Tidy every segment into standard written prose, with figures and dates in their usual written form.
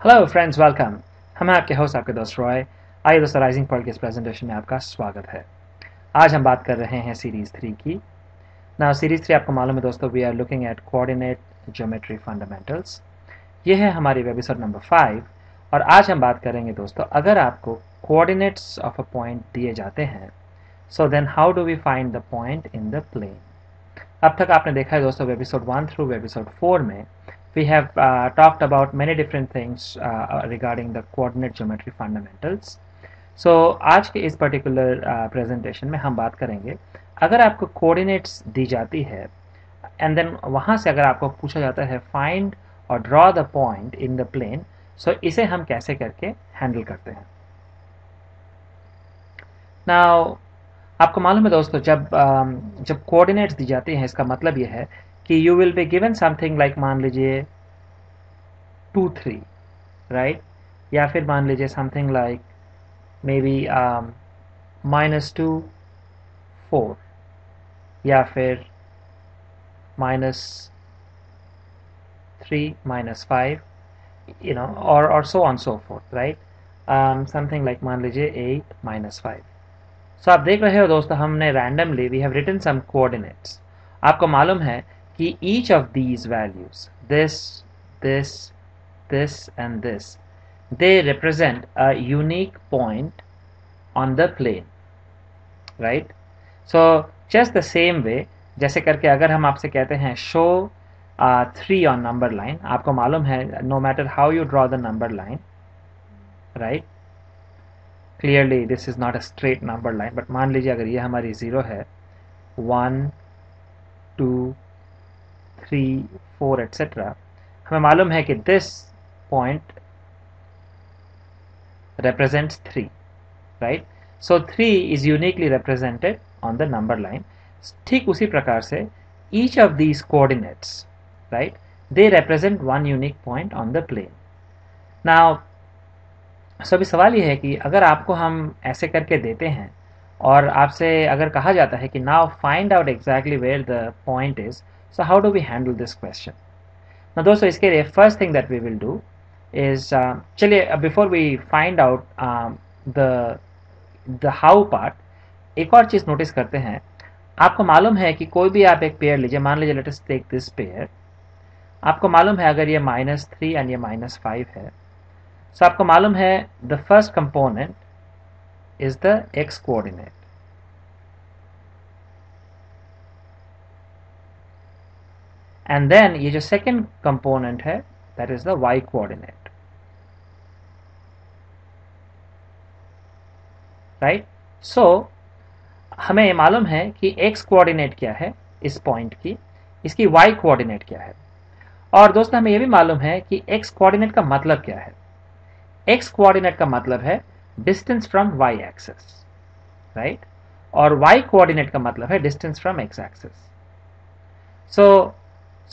Hello friends, welcome. हम हैं आपके होस्ट, आपके दोस्त रॉय। आइए दोस्तों, राइजिंग पॉइंट के इस प्रेजेंटेशन में आपका स्वागत है। आज हम बात कर रहे हैं सीरीज 3 की। ना सीरीज 3 आपको मालूम है दोस्तों, we are looking at coordinate geometry fundamentals. ये है हमारी एपिसोड नंबर 5 और आज हम बात करेंगे दोस्तों, अगर आपको कोऑर्डिनेट्स ऑफ अ पॉइंट दिए जाते हैं, so then how do we find the point in the plane. अब तक आपने देखा है दोस्तों, एपिसोड 1 थ्रू एपिसोड 4 में we have talked about many different things regarding the coordinate geometry fundamentals. So आज के इस particular presentation में हम बात करेंगे, अगर आपको coordinates दी जाती है and then वहाँ से अगर आपको पूछा जाता है find और draw the point in the plane, so इसे हम कैसे करके handle करते हैं। Now आपको मालूम है दोस्तों, जब coordinates दी जाती हैं, इसका मतलब यह है कि you will be given something like, मान लीजिए 2 3, राइट, या फिर मान लीजिए समथिंग लाइक मे बी -2 4 या फिर -3 -5, यू नो, और सो on so fourth, right. Something like मान लीजिए 8 -5। सो आप देख रहे हो दोस्तों, हमने randomly we have written some coordinates. आपको मालूम है कि each of these values, this and this, they represent a unique point on the plane, right? So just the same way, जैसे करके अगर हम आपसे कहते हैं show 3 on number line, आपको मालूम है no matter how you draw the number line, right, clearly this is not a straight number line, but मान लीजिए अगर ये हमारी 0 है, 1 2 3 4 etc, हमें मालूम है कि this point represents 3, right? So 3 is uniquely represented on the number line. ठीक उसी प्रकार से each of these coordinates, right, they represent one unique point on the plane. Now so अभी सवाल ये है कि अगर आपको हम ऐसे करके देते हैं और आपसे अगर कहा जाता है कि now find out exactly where the point is, so how do we handle this question? Now दोस्तों, इसके लिए first thing that we will do is, चलिए before we find out the how part, एक और चीज नोटिस करते हैं। आपको मालूम है कि कोई भी आप एक पेयर लीजिए, मान लीजिए let us take this pair. आपको मालूम है अगर ये -3 एंड ये -5 है, सो आपको मालूम है the first component is the x coordinate, and then ये जो सेकंड कंपोनेंट है that is the y coordinate, right. So हमें मालूम है कि x कोऑर्डिनेट क्या है इस पॉइंट की, इसकी y कोऑर्डिनेट क्या है, और दोस्तों हमें यह भी मालूम है कि x कोऑर्डिनेट का मतलब क्या है। x कोऑर्डिनेट का मतलब है distance from y axis, right, और y कोऑर्डिनेट का मतलब है distance from x axis.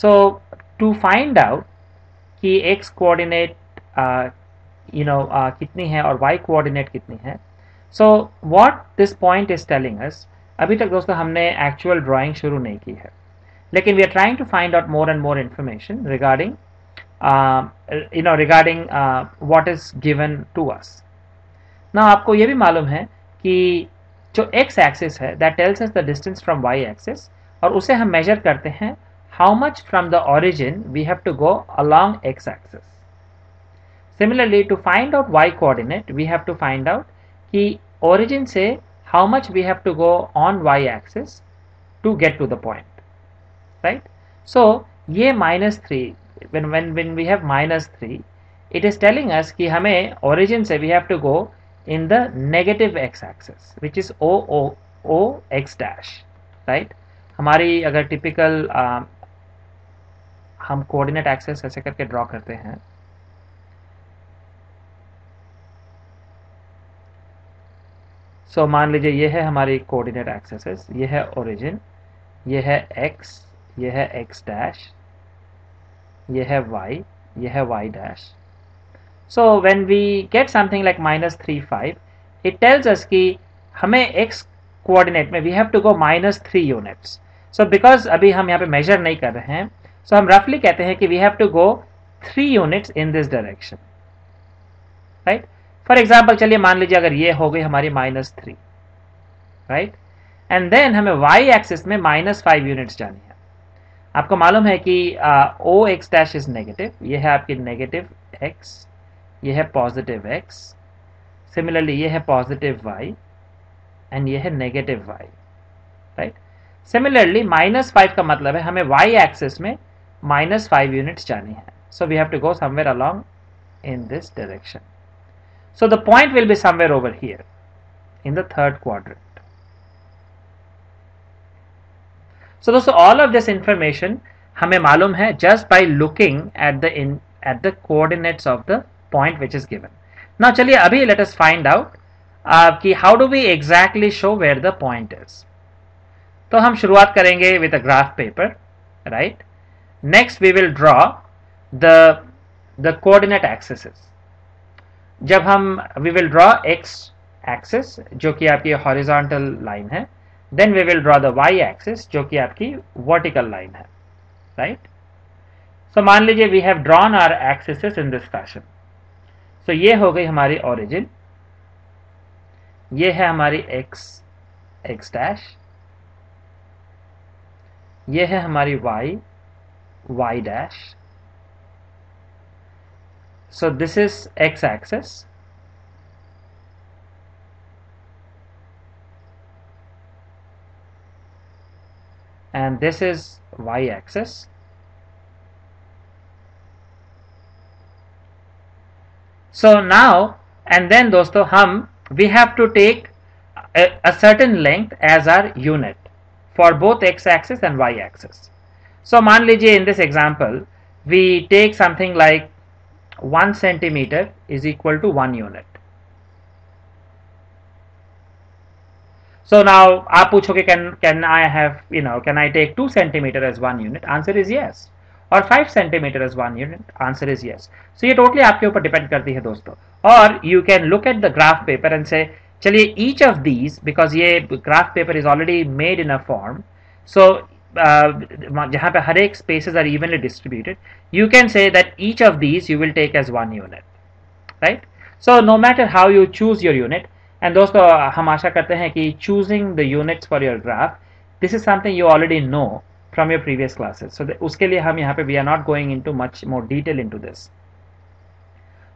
So to find out कि x कोऑर्डिनेट कितनी है और y कोऑर्डिनेट कितनी है, so what this point is telling us, अभी तक दोस्तों हमने एक्चुअल ड्राइंग शुरू नहीं की है, लेकिन we are trying to find out more and more information regarding what is given to us. ना आपको ये भी मालूम है कि जो x एक्सिस है that tells us the distance from y axis, और उसे हम मेजर करते हैं how much from the origin we have to go along x axis. Similarly to find out y coordinate, we have to find out कि origin से how much we have to go on y axis to get to the point, right. So ये -3, when we have -3, it is telling us कि हमें origin से we have to go in the negative x axis which is o x dash, right। हमारी अगर typical हम coordinate axis ऐसे करके draw करते हैं, सो मान लीजिए ये है हमारी कोऑर्डिनेट एक्सिस, ये है ओरिजिन, ये है x, ये है x डैश, ये है y, ये है y dash. So when we get something like -3 5, it tells us कि हमें x कोऑर्डिनेट में we have to go -3 units. So because अभी हम यहाँ पे मेजर नहीं कर रहे हैं, so हम रफली कहते हैं कि we have to go 3 units in this direction. Right. For example चलिए मान लीजिए अगर ये हो गई हमारी -3, राइट, एंड देन हमें वाई एक्सिस में -5 यूनिट्स जानी है। आपको मालूम है कि ओ एक्स डैश इज नेगेटिव, ये है आपकी नेगेटिव एक्स, ये है पॉजिटिव एक्स, सिमिलरली ये है पॉजिटिव वाई एंड ये है नेगेटिव वाई, राइट। सिमिलरली -5 का मतलब है हमें वाई एक्सिस में -5 यूनिट्स जानी है, so we have to go somewhere along in this direction. So the point will be somewhere over here in the third quadrant. So दोस्तों all of this information हमें मालूम है just by looking at the coordinates of the point which is given. Now चलिए अभी let us find out कि how do we exactly show where the point is. तो हम शुरुआत करेंगे with a graph paper, right? Next we will draw the coordinate axes. जब हम we will draw x axis जो कि आपकी horizontal line है, then we will draw the y axis जो कि आपकी vertical line है, right? So मान लीजिए we have drawn our axes in this fashion. So ये हो गई हमारी origin, ये है हमारी x dash, ये है हमारी y dash. So this is x axis, and this is y axis. So now and then दोस्तों हम we have to take a certain length as our unit for both x axis and y axis. So मान लीजिए in this example we take something like 1 centimeter is equal to 1 unit. So now आप पूछोगे can I have can I take 2 centimeter as 1 unit? Answer is yes. और 5 centimeter as 1 unit? Answer is yes. So ये totally आपके ऊपर depend करती है दोस्तों. और you can look at the graph paper and say चलिए each of these, because ये graph paper is already made in a form, so जहां पे हर एक spaces are evenly distributed, you can say that each of these you will take as 1 unit, right? So no matter how you choose your unit, and दोस्तों हम आशा करते हैं कि choosing the units for your graph, this is something you already know from your previous classes. So उसके लिए हम यहाँ पे we are not going into much more detail into this.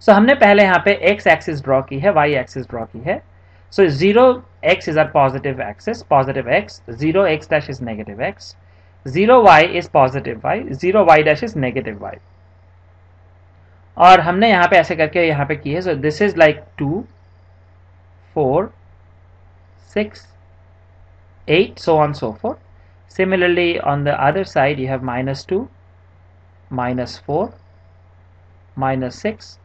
So हमने पहले यहाँ पे x axis draw की है, y axis draw की है. So 0x is our positive axis, positive x, 0x dash is negative x, 0y is positive y, 0y dash is negative y. और हमने यहाँ पे ऐसे करके यहाँ पे की है. So this is like 2, 4, 6, 8, so on so forth. Similarly on the other side you have -2, -4, -6,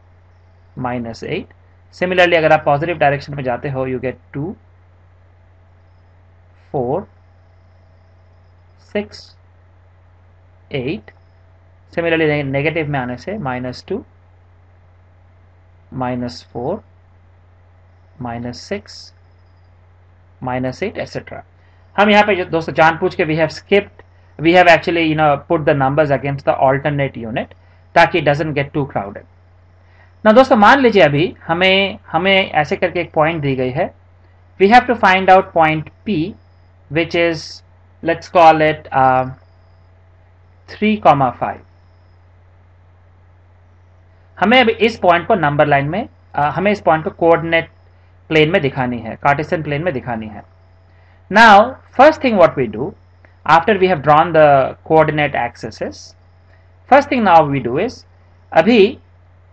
-8. Similarly अगर आप पॉजिटिव डायरेक्शन में जाते हो you get 2, 4, 6, 8. Similarly नेगेटिव में आने से -2, -4, -6, -8 etc. हम यहाँ पे दोस्तों जानबूझ के we have actually put the numbers against the alternate unit ताकि it doesn't get too crowded. ना दोस्तों मान लीजिए अभी हमें ऐसे करके एक पॉइंट दी गई है. We have to find out point P which is, let's call it 3,5. हमें अभी इस पॉइंट को नंबर लाइन में हमें इस पॉइंट को कोऑर्डिनेट प्लेन में दिखानी है, कार्टेशियन प्लेन में दिखानी है. Now first thing what we do after we have drawn the coordinate axes, first thing now we do is अभी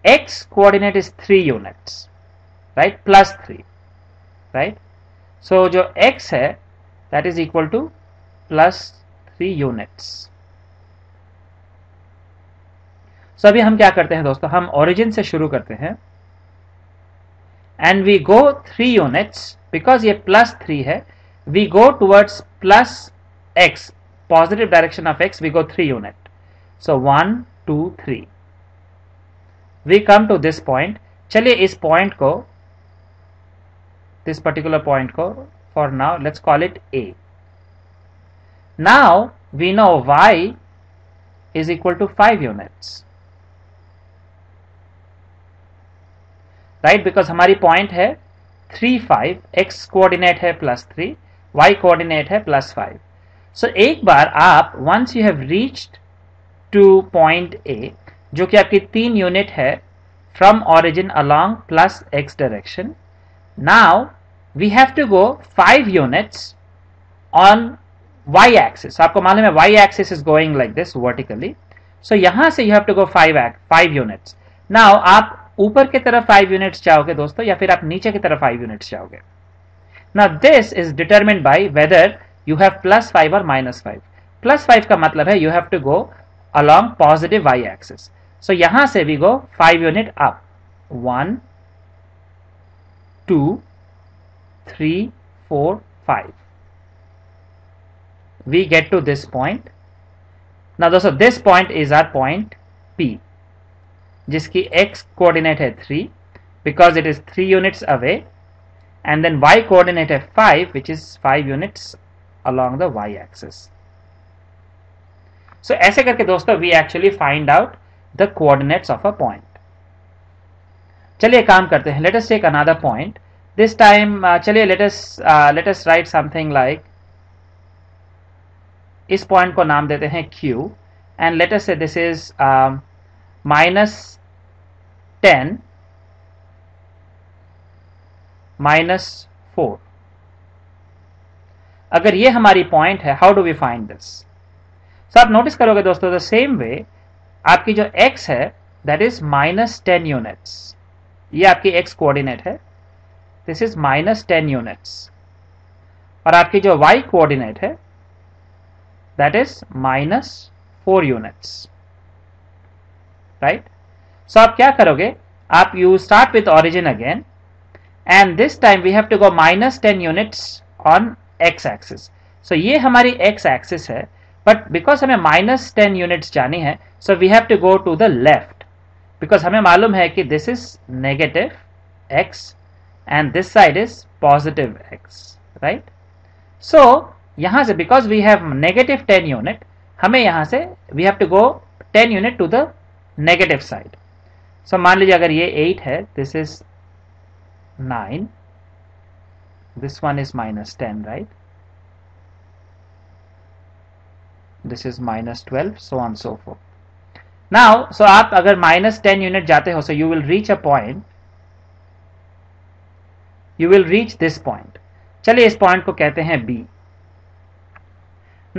x coordinate is 3 units, right, plus 3, right? So जो x है that is equal to plus 3 units. So अभी हम क्या करते हैं दोस्तों, हम origin से शुरू करते हैं and we go 3 units because ये plus 3 है, we go towards plus x, positive direction of x, we go 3 unit. So 1, 2, 3. We come to this point. चलिए इस पॉइंट को, this particular point को for now let's call it A. Now we know y is equal to 5 units. Right, because हमारी point है 3 5, x coordinate है +3, Y coordinate है +5. सो एक बार आप once you have reached to point A, जो कि आपकी 3 यूनिट है from origin along +x direction, now we have to go 5 units on y axis. आपको मालूम है y axis is going like this vertically. So यहां से you have to go 5 units. Now आप ऊपर की तरफ 5 यूनिट्स जाओगे दोस्तों, या फिर आप नीचे की तरफ 5 यूनिट्स जाओगे. Now this is determined by whether you have +5 or -5. +5 का मतलब है you have to go along positive y axis. So यहां से we go 5 unit up. 1 2 3 4 5. We get to this point. Now दोस्तों this point is our point P, जिसकी x coordinate है 3 because it is 3 units away, and then y coordinate है 5 which is 5 units along the y axis. So ऐसे करके दोस्तों we actually find out the coordinates of a point. चलिए काम करते हैं. Let us take another point. This time चलिए let us write something like, इस पॉइंट को नाम देते हैं Q, एंड लेट अस से दिस इज -10 -4. अगर ये हमारी पॉइंट है, how do we find this? So आप नोटिस करोगे दोस्तों, द सेम वे आपकी जो x है दैट इज -10 यूनिट्स. ये आपकी x कोऑर्डिनेट है, दिस इज -10 यूनिट्स. और आपकी जो y कोऑर्डिनेट है that is -4 units, right? So आप क्या करोगे, आप you start with origin again, and this time we have to go -10 units on x axis. So ये हमारी x axis है, but because हमें -10 units जानी है, so we have to go to the left, because हमें मालूम है कि this is negative x and this side is positive x, right? So यहां से बिकॉज वी हैव -10 यूनिट, हमें यहां से we have to go 10 unit to the negative side. So मान लीजिए अगर ये 8 है, this is 9, this one is -10, right? This is -12, so on so forth. Now so आप अगर -10 यूनिट जाते हो, so you will reach a point, you will reach this point. चलिए इस पॉइंट को कहते हैं B.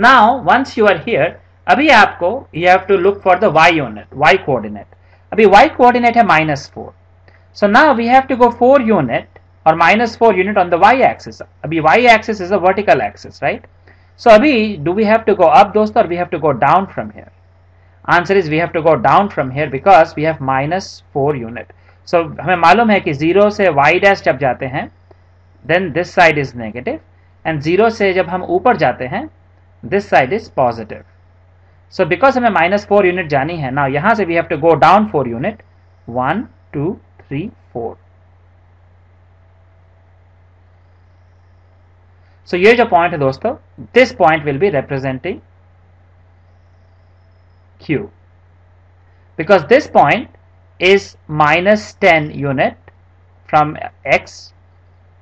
Now once you are here, अभी आपको you have to look for the y unit, y coordinate. अभी y coordinate है -4. So now we have to go 4 unit or -4 unit on the y axis. अभी y axis is a vertical axis, right? So अभी do we have to go up दोस्तों, or we have to go down from here? Answer is we have to go down from here because we have -4 unit. So हमें मालूम है कि 0 से y dash जब जाते हैं, then this side is negative, and 0 से जब हम ऊपर जाते हैं, this side is positive. So because हमें -4 यूनिट जानी है, now यहां से we have to go down 4 unit, 1 2 3 4. So ये जो पॉइंट है दोस्तों, this point will be representing Q, because this point is -10 unit from x,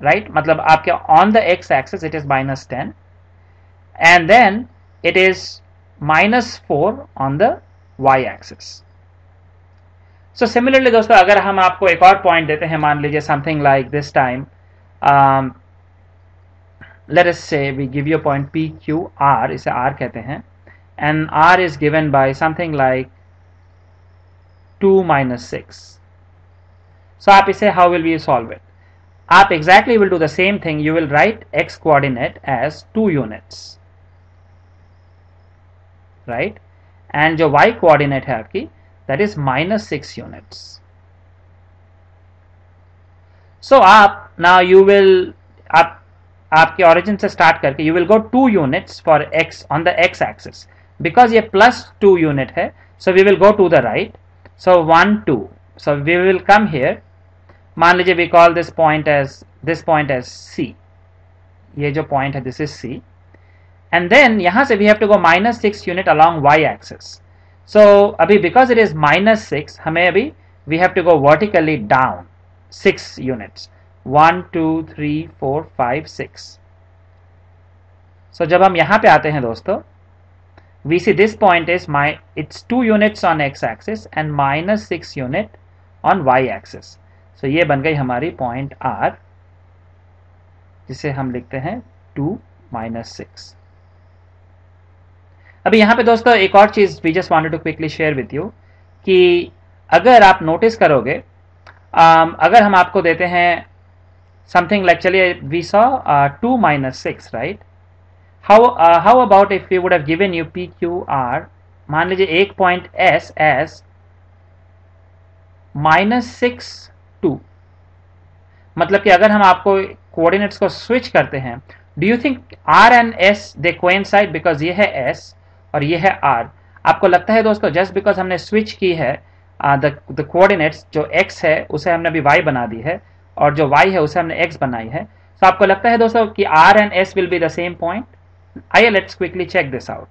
right? मतलब आपके on the x axis it is -10, and then it is -4 on the y axis. So similarly दोस्तों, अगर हम आपको एक और पॉइंट देते हैं, मान लीजिए something like this time, let us say we give you a point P Q R, इसे R कहते हैं, and R is given by something like 2 - 6. So आप इसे how will we solve it? आप exactly will do the same thing. You will write x coordinate as 2 units, right? And जो y coordinate है आपकी, that is -6 units. So आप now you will आपके origin से start करके you will go 2 units for x on the x axis, because ये +2 unit है, so we will go to the right. So 1 2, so we will come here. मान लीजिए we call this point as C. ये जो point है, this is C. And then यहाँ से we have to go -6 unit along y axis. So अभी because it is -6, हमें अभी we have to go vertically down. 6 units. 1 2 3 4 5 6. So जब हम यहां पे आते हैं दोस्तों, we see this point is it's 2 units on x axis and minus 6 unit on y axis. So ये बन गई हमारी पॉइंट R, जिसे हम लिखते हैं 2 minus 6. अभी यहां पे दोस्तों एक और चीज we just wanted to quickly share with you कि अगर आप नोटिस करोगे, अगर हम आपको देते हैं समथिंग लाइक, चलिए we saw 2 minus 6, right? How about if we would have given you P Q R, मान लीजिए एक पॉइंट एस एस -6 2, मतलब कि अगर हम आपको कोऑर्डिनेट्स को स्विच करते हैं, do you think R and S they coincide? Because ये है एस और ये है आर. आपको लगता है दोस्तों जस्ट बिकॉज हमने स्विच की है द कोऑर्डिनेट्स, जो x है उसे हमने अभी y बना दी है और जो y है उसे हमने x बनाई है, तो आपको लगता है दोस्तों कि r and s will be the same point? आइए let's quickly check this out.